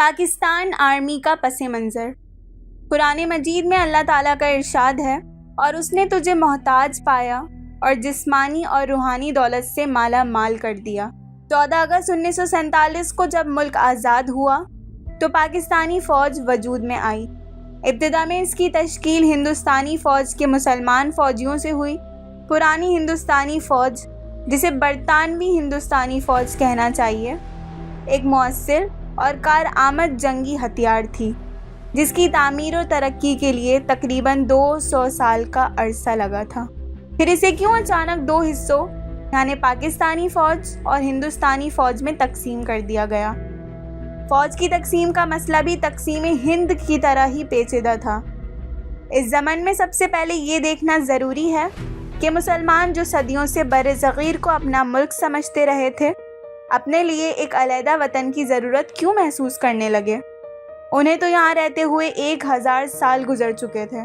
Pakistan army کا پس منظر۔ قرآن مجید میں اللہ تعالیٰ کا ارشاد ہے، اور اس نے تجھے محتاج پایا اور جسمانی اور روحانی دولت سے مالا مال کر دیا۔ 14 اگست 1947 کو جب ملک آزاد ہوا تو پاکستانی فوج وجود میں آئی۔ ابتدا میں اس کی تشکیل ہندوستانی فوج کے مسلمان فوجیوں سے ہوئی۔ پرانی ہندوستانی فوج، جسے برطانوی ہندوستانی فوج کہنا چاہیے، ایک مؤثر اور کارآمد جنگی ہتھیار تھی جس کی تعمیر و ترقی کے لیے تقریباً 200 سال کا عرصہ لگا تھا۔ پھر اسے کیوں اچانک 2 حصوں یعنی پاکستانی فوج اور ہندوستانی فوج میں تقسیم کر دیا گیا؟ فوج کی تقسیم کا مسئلہ بھی تقسیم ہند کی طرح ہی پیچیدہ تھا۔ اس زمن میں سب سے پہلے یہ دیکھنا ضروری ہے کہ مسلمان جو صدیوں سے بر صغیر کو اپنا ملک سمجھتے رہے تھے، اپنے لیے ایک علیحدہ وطن کی ضرورت کیوں محسوس کرنے لگے؟ انہیں تو یہاں رہتے ہوئے 1000 سال گزر چکے تھے۔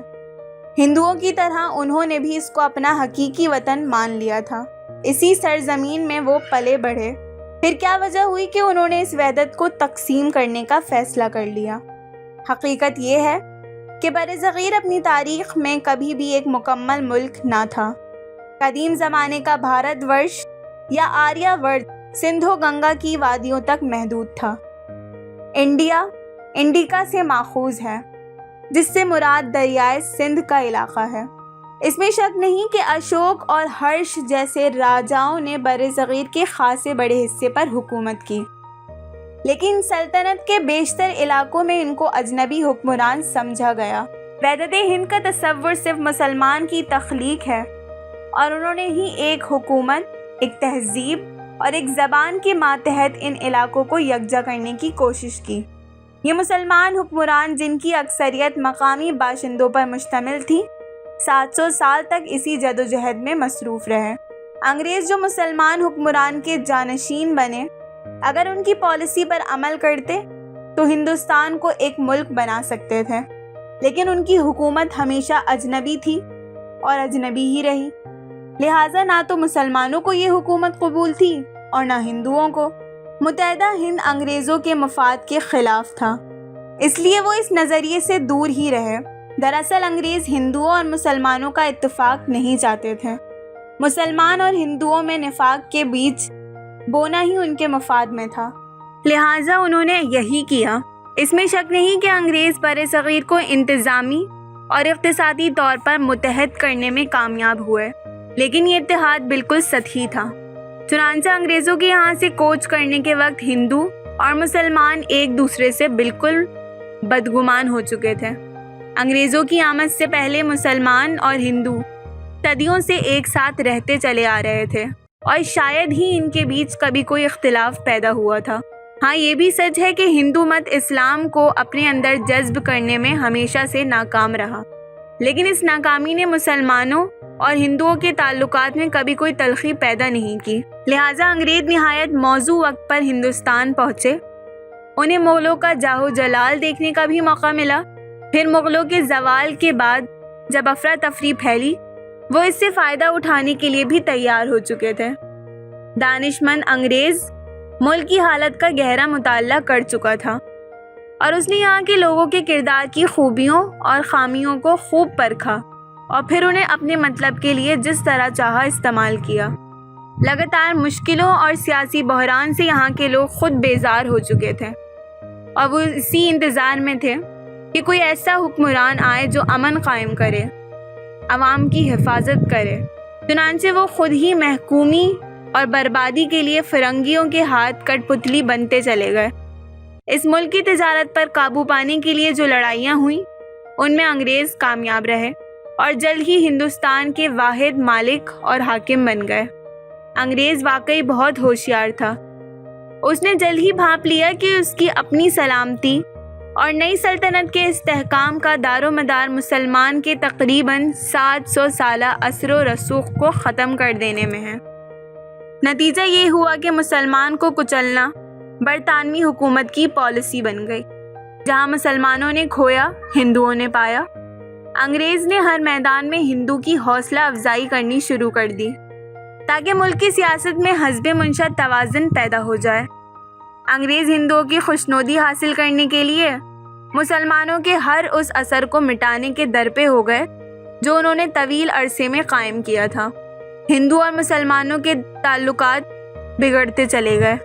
ہندوؤں کی طرح انہوں نے بھی اس کو اپنا حقیقی وطن مان لیا تھا۔ اسی سرزمین میں وہ پلے بڑھے۔ پھر کیا وجہ ہوئی کہ انہوں نے اس وحدت کو تقسیم کرنے کا فیصلہ کر لیا؟ حقیقت یہ ہے کہ برصغیر اپنی تاریخ میں کبھی بھی ایک مکمل ملک نہ تھا۔ قدیم زمانے کا بھارت ورش یا آریہ ورت سندھ و گنگا کی وادیوں تک محدود تھا۔ انڈیا انڈیکا سے ماخوذ ہے، جس سے مراد دریائے سندھ کا علاقہ ہے۔ اس میں شک نہیں کہ اشوک اور ہرش جیسے راجاؤں نے برصغیر کے خاصے بڑے حصے پر حکومت کی، لیکن سلطنت کے بیشتر علاقوں میں ان کو اجنبی حکمران سمجھا گیا۔ وحدت ہند کا تصور صرف مسلمان کی تخلیق ہے، اور انہوں نے ہی ایک حکومت، ایک تہذیب اور ایک زبان کے ماتحت ان علاقوں کو یکجا کرنے کی کوشش کی۔ یہ مسلمان حکمران، جن کی اکثریت مقامی باشندوں پر مشتمل تھی، 700 سال تک اسی جدوجہد میں مصروف رہے۔ انگریز جو مسلمان حکمران کے جانشین بنے، اگر ان کی پالیسی پر عمل کرتے تو ہندوستان کو ایک ملک بنا سکتے تھے، لیکن ان کی حکومت ہمیشہ اجنبی تھی اور اجنبی ہی رہی۔ لہٰذا نہ تو مسلمانوں کو یہ حکومت قبول تھی اور نہ ہندوؤں کو۔ متحدہ ہند انگریزوں کے مفاد کے خلاف تھا، اس لیے وہ اس نظریے سے دور ہی رہے۔ دراصل انگریز ہندوؤں اور مسلمانوں کا اتفاق نہیں چاہتے تھے۔ مسلمان اور ہندوؤں میں نفاق کے بیچ بونا ہی ان کے مفاد میں تھا، لہٰذا انہوں نے یہی کیا۔ اس میں شک نہیں کہ انگریز برصغیر کو انتظامی اور اقتصادی طور پر متحد کرنے میں کامیاب ہوئے، لیکن یہ اتحاد بالکل سطحی تھا۔ چنانچہ انگریزوں کے یہاں سے کوچ کرنے کے وقت ہندو اور مسلمان ایک دوسرے سے بالکل بدگمان ہو چکے تھے۔ انگریزوں کی آمد سے پہلے مسلمان اور ہندو صدیوں سے ایک ساتھ رہتے چلے آ رہے تھے، اور شاید ہی ان کے بیچ کبھی کوئی اختلاف پیدا ہوا تھا۔ ہاں، یہ بھی سچ ہے کہ ہندو مت اسلام کو اپنے اندر جذب کرنے میں ہمیشہ سے ناکام رہا، لیکن اس ناکامی نے مسلمانوں اور ہندوؤں کے تعلقات میں کبھی کوئی تلخی پیدا نہیں کی۔ لہٰذا انگریز نہایت موزوں وقت پر ہندوستان پہنچے۔ انہیں مغلوں کا جاہ و جلال دیکھنے کا بھی موقع ملا۔ پھر مغلوں کے زوال کے بعد جب افراتفری پھیلی، وہ اس سے فائدہ اٹھانے کے لیے بھی تیار ہو چکے تھے۔ دانشمند انگریز ملک کی حالت کا گہرا مطالعہ کر چکا تھا، اور اس نے یہاں کے لوگوں کے کردار کی خوبیوں اور خامیوں کو خوب پرکھا، اور پھر انہیں اپنے مطلب کے لیے جس طرح چاہا استعمال کیا۔ لگاتار مشکلوں اور سیاسی بحران سے یہاں کے لوگ خود بیزار ہو چکے تھے، اور وہ اسی انتظار میں تھے کہ کوئی ایسا حکمران آئے جو امن قائم کرے، عوام کی حفاظت کرے۔ چنانچہ وہ خود ہی محکومی اور بربادی کے لیے فرنگیوں کے ہاتھ کٹ پتلی بنتے چلے گئے۔ اس ملک کی تجارت پر قابو پانے کے لیے جو لڑائیاں ہوئیں، ان میں انگریز کامیاب رہے اور جلد ہی ہندوستان کے واحد مالک اور حاکم بن گئے۔ انگریز واقعی بہت ہوشیار تھا۔ اس نے جلد ہی بھانپ لیا کہ اس کی اپنی سلامتی اور نئی سلطنت کے استحکام کا دار و مدار مسلمان کے تقریباً 700 سالہ اثر و رسوخ کو ختم کر دینے میں ہے۔ نتیجہ یہ ہوا کہ مسلمان کو کچلنا برطانوی حکومت کی پالیسی بن گئی۔ جہاں مسلمانوں نے کھویا، ہندوؤں نے پایا۔ انگریز نے ہر میدان میں ہندو کی حوصلہ افزائی کرنی شروع کر دی، تاکہ ملک کی سیاست میں حسب منشا توازن پیدا ہو جائے۔ انگریز ہندوؤں کی خوشنودی حاصل کرنے کے لیے مسلمانوں کے ہر اس اثر کو مٹانے کے در پہ ہو گئے جو انہوں نے طویل عرصے میں قائم کیا تھا۔ ہندو اور مسلمانوں کے تعلقات بگڑتے چلے گئے۔